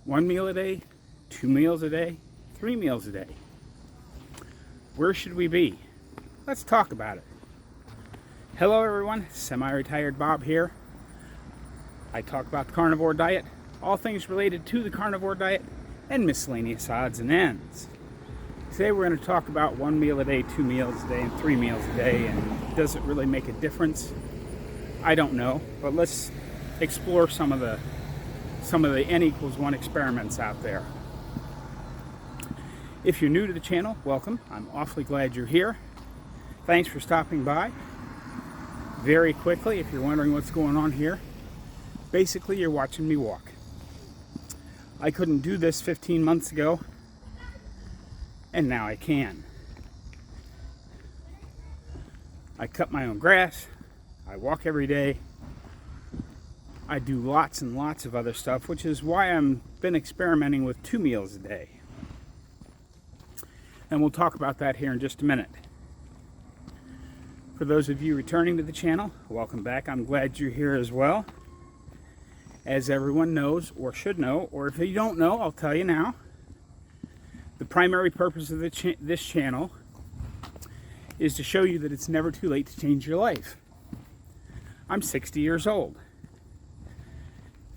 1 meal a day, 2 meals a day, 3 meals a day? Where should we be? Let's talk about it. Hello everyone, Semi-Retired Bob here. I talk about the carnivore diet, all things related to the carnivore diet, and miscellaneous odds and ends. Today we're going to talk about 1 meal a day, 2 meals a day, and 3 meals a day, and does it really make a difference? I don't know, but let's explore some of the N=1 experiments out there. If you're new to the channel, welcome. I'm awfully glad you're here. Thanks for stopping by. Very quickly, if you're wondering what's going on here, basically you're watching me walk. I couldn't do this 15 months ago, and now I can. I cut my own grass, I walk every day, I do lots and lots of other stuff, which is why I've been experimenting with 2 meals a day. And we'll talk about that here in just a minute. For those of you returning to the channel, welcome back. I'm glad you're here as well. As everyone knows, or should know, or if you don't know, I'll tell you now. The primary purpose of this channel is to show you that it's never too late to change your life. I'm 60 years old.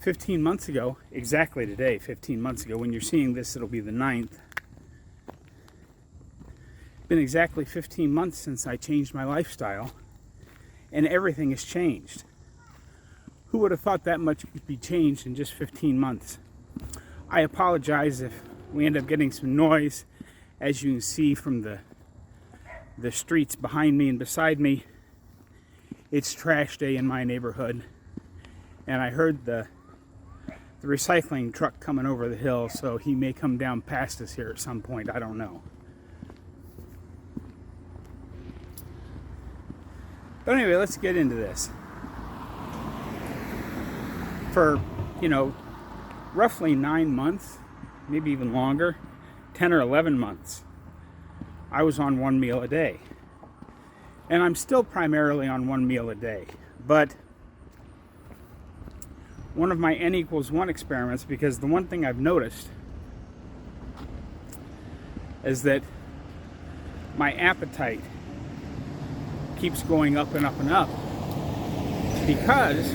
15 months ago, exactly today, 15 months ago, when you're seeing this, it'll be the 9th. Been exactly 15 months since I changed my lifestyle, and everything has changed. Who would have thought that much could be changed in just 15 months? I apologize if we end up getting some noise. As you can see from the streets behind me and beside me, it's trash day in my neighborhood, and I heard the recycling truck coming over the hill, so he may come down past us here at some point. I don't know. But anyway, let's get into this. For, roughly 9 months, maybe even longer, 10 or 11 months, I was on 1 meal a day. And I'm still primarily on 1 meal a day. But one of my N=1 experiments, because the one thing I've noticed is that my appetite keeps going up and up and up, because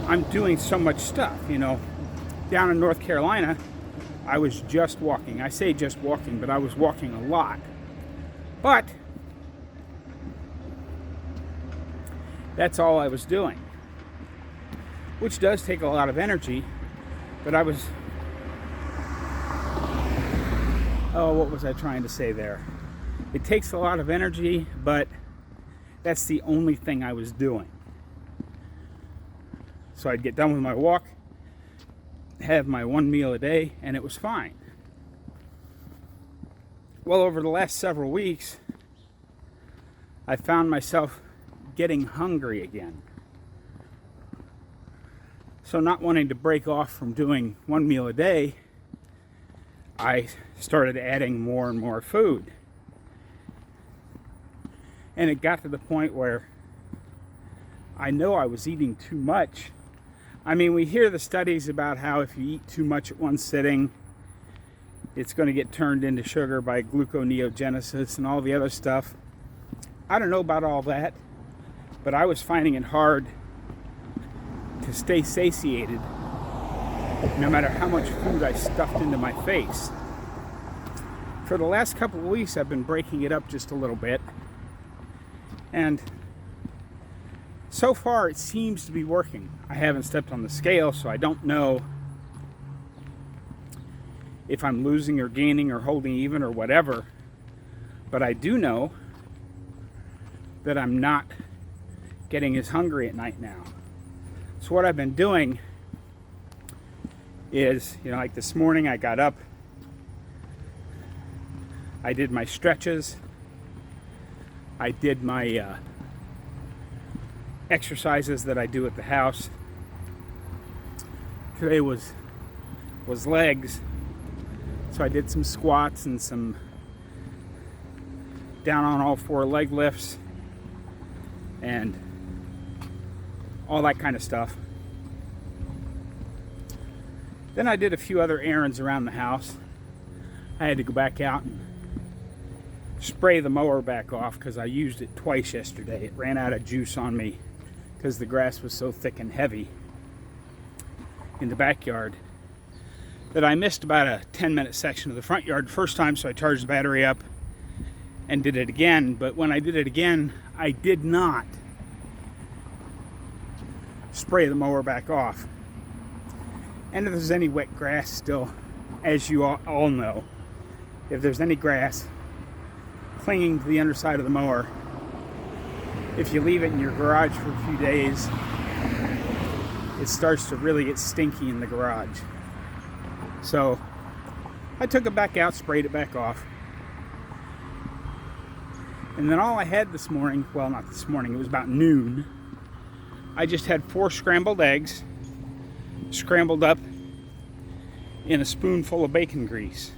I'm doing so much stuff. Down in North Carolina, I was just walking. I say just walking, but I was walking a lot. But that's all I was doing, which does take a lot of energy. But what was I trying to say there? It takes a lot of energy, but that's the only thing I was doing. So I'd get done with my walk, have my 1 meal a day, and it was fine. Well, over the last several weeks, I found myself getting hungry again. So not wanting to break off from doing 1 meal a day, I started adding more and more food. And it got to the point where I know I was eating too much. I mean, we hear the studies about how if you eat too much at one sitting, it's going to get turned into sugar by gluconeogenesis and all the other stuff. I don't know about all that, but I was finding it hard to stay satiated no matter how much food I stuffed into my face. For the last couple of weeks, I've been breaking it up just a little bit. And so far, it seems to be working. I haven't stepped on the scale, so I don't know if I'm losing or gaining or holding even or whatever. But I do know that I'm not getting as hungry at night now. So what I've been doing is, like this morning, I got up, I did my stretches, I did my exercises that I do at the house. Today was legs, so I did some squats and some down on all four leg lifts and all that kind of stuff. Then I did a few other errands around the house. I had to go back out and spray the mower back off because I used it twice yesterday. It ran out of juice on me because the grass was so thick and heavy in the backyard that I missed about a 10-minute section of the front yard the first time, so I charged the battery up and did it again. But when I did it again, I did not spray the mower back off. And if there's any wet grass still, as you all know, if there's any grass clinging to the underside of the mower, if you leave it in your garage for a few days, it starts to really get stinky in the garage. So I took it back out, sprayed it back off. And then all I had this morning, well, not this morning, it was about noon, I just had 4 scrambled eggs scrambled up in a spoonful of bacon grease.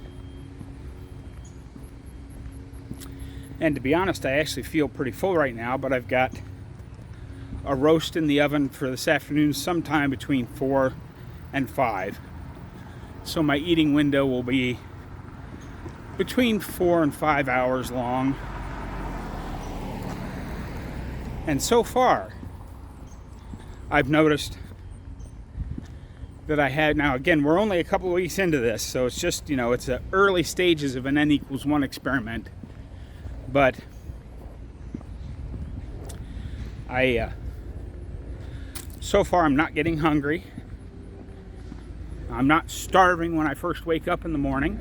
And to be honest, I actually feel pretty full right now, but I've got a roast in the oven for this afternoon sometime between 4 and 5. So my eating window will be between 4 and 5 hours long. And so far, I've noticed that I had, now again, we're only a couple of weeks into this, so it's just, it's the early stages of an N=1 experiment. But so far I'm not getting hungry. I'm not starving when I first wake up in the morning.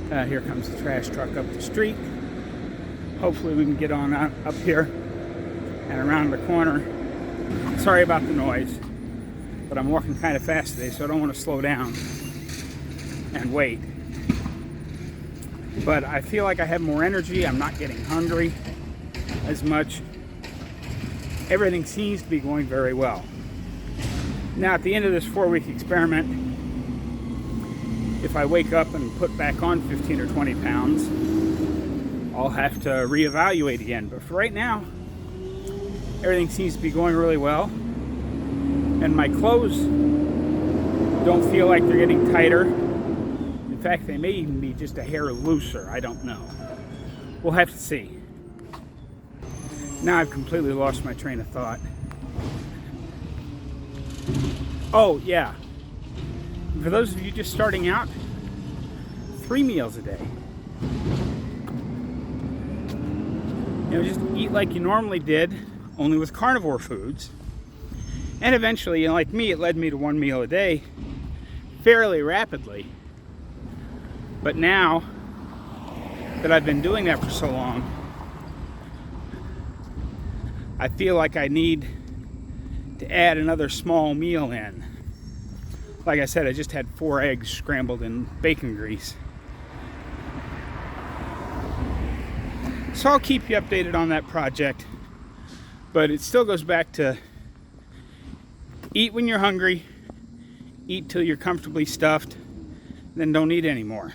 Here comes the trash truck up the street. Hopefully we can get on up here and around the corner. Sorry about the noise, but I'm walking kind of fast today, so I don't want to slow down and wait. But I feel like I have more energy. I'm not getting hungry as much. Everything seems to be going very well. Now, at the end of this 4-week experiment, if I wake up and put back on 15 or 20 pounds, I'll have to reevaluate again. But for right now, everything seems to be going really well. And my clothes don't feel like they're getting tighter. In fact, they may even be just a hair looser. I don't know. We'll have to see. Now I've completely lost my train of thought. Oh, yeah. For those of you just starting out, 3 meals a day. Just eat like you normally did, only with carnivore foods. And eventually, like me, it led me to 1 meal a day fairly rapidly. But now that I've been doing that for so long, I feel like I need to add another small meal in. Like I said, I just had 4 eggs scrambled in bacon grease. So I'll keep you updated on that project. But it still goes back to eat when you're hungry, eat till you're comfortably stuffed, then don't eat anymore.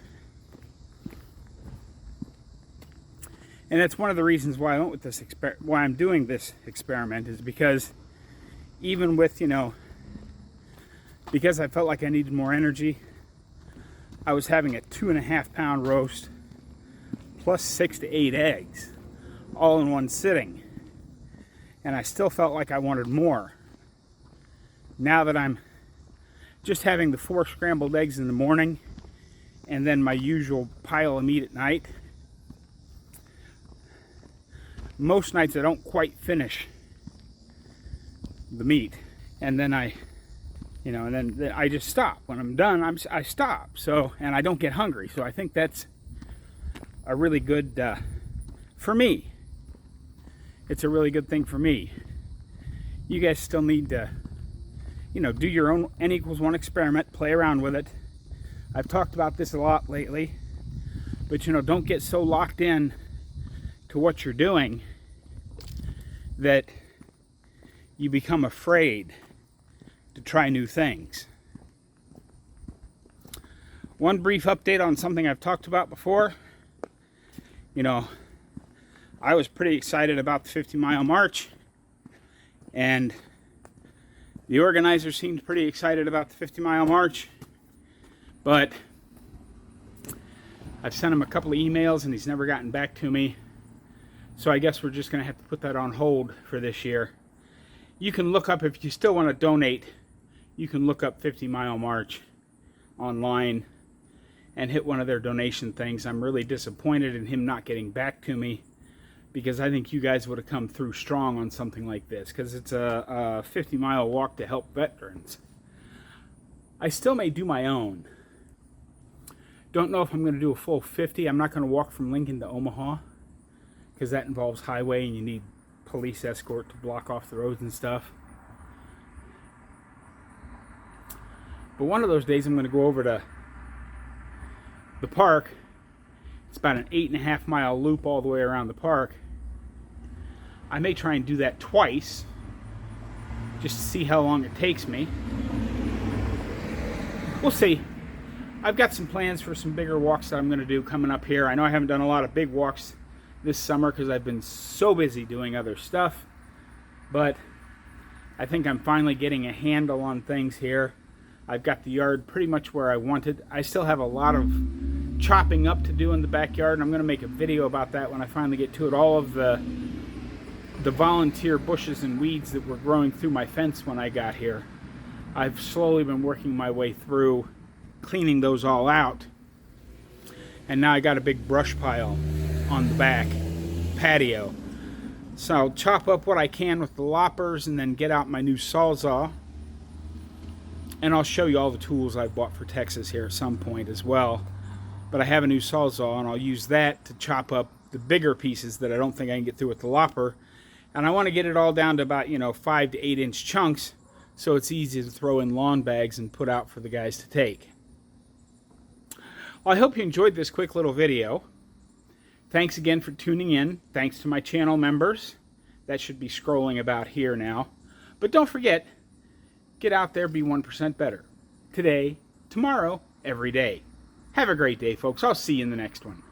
And that's one of the reasons why I went with this why I'm doing this experiment, is because even with, because I felt like I needed more energy, I was having a 2.5 pound roast plus 6 to 8 eggs all in one sitting. And I still felt like I wanted more. Now that I'm just having the 4 scrambled eggs in the morning and then my usual pile of meat at night, most nights I don't quite finish the meat, and then I just stop. When I'm done, I stop. So, and I don't get hungry. So I think that's a really good, for me, it's a really good thing for me. You guys still need to, do your own N=1 experiment, play around with it. I've talked about this a lot lately, but don't get so locked in to what you're doing that you become afraid to try new things. One brief update on something I've talked about before. I was pretty excited about the 50-mile march, and The organizer seemed pretty excited about the 50-mile march, but I've sent him a couple of emails and he's never gotten back to me. So I guess we're just going to have to put that on hold for this year. You can look up, if you still want to donate, you can look up 50-mile march online and hit one of their donation things. I'm really disappointed in him not getting back to me, because I think you guys would have come through strong on something like this, because it's a 50-mile walk to help veterans. I still may do my own. Don't know if I'm going to do a full 50. I'm not going to walk from Lincoln to Omaha, because that involves highway and you need police escort to block off the roads and stuff. But one of those days I'm going to go over to the park. It's about an 8.5-mile loop all the way around the park. I may try and do that twice, just to see how long it takes me. We'll see. I've got some plans for some bigger walks that I'm going to do coming up here. I know I haven't done a lot of big walks this summer because I've been so busy doing other stuff, but I think I'm finally getting a handle on things here. I've got the yard pretty much where I want it. I still have a lot of chopping up to do in the backyard, and I'm going to make a video about that when I finally get to it. All of the volunteer bushes and weeds that were growing through my fence when I got here, I've slowly been working my way through cleaning those all out, and now I got a big brush pile on the back patio. So I'll chop up what I can with the loppers and then get out my new Sawzall, and I'll show you all the tools I bought for Texas here at some point as well. But I have a new Sawzall, and I'll use that to chop up the bigger pieces that I don't think I can get through with the lopper. And I want to get it all down to about 5 to 8 inch chunks, so it's easy to throw in lawn bags and put out for the guys to take. Well, I hope you enjoyed this quick little video. Thanks again for tuning in. Thanks to my channel members. That should be scrolling about here now. But don't forget, get out there, be 1% better. Today, tomorrow, every day. Have a great day, folks. I'll see you in the next one.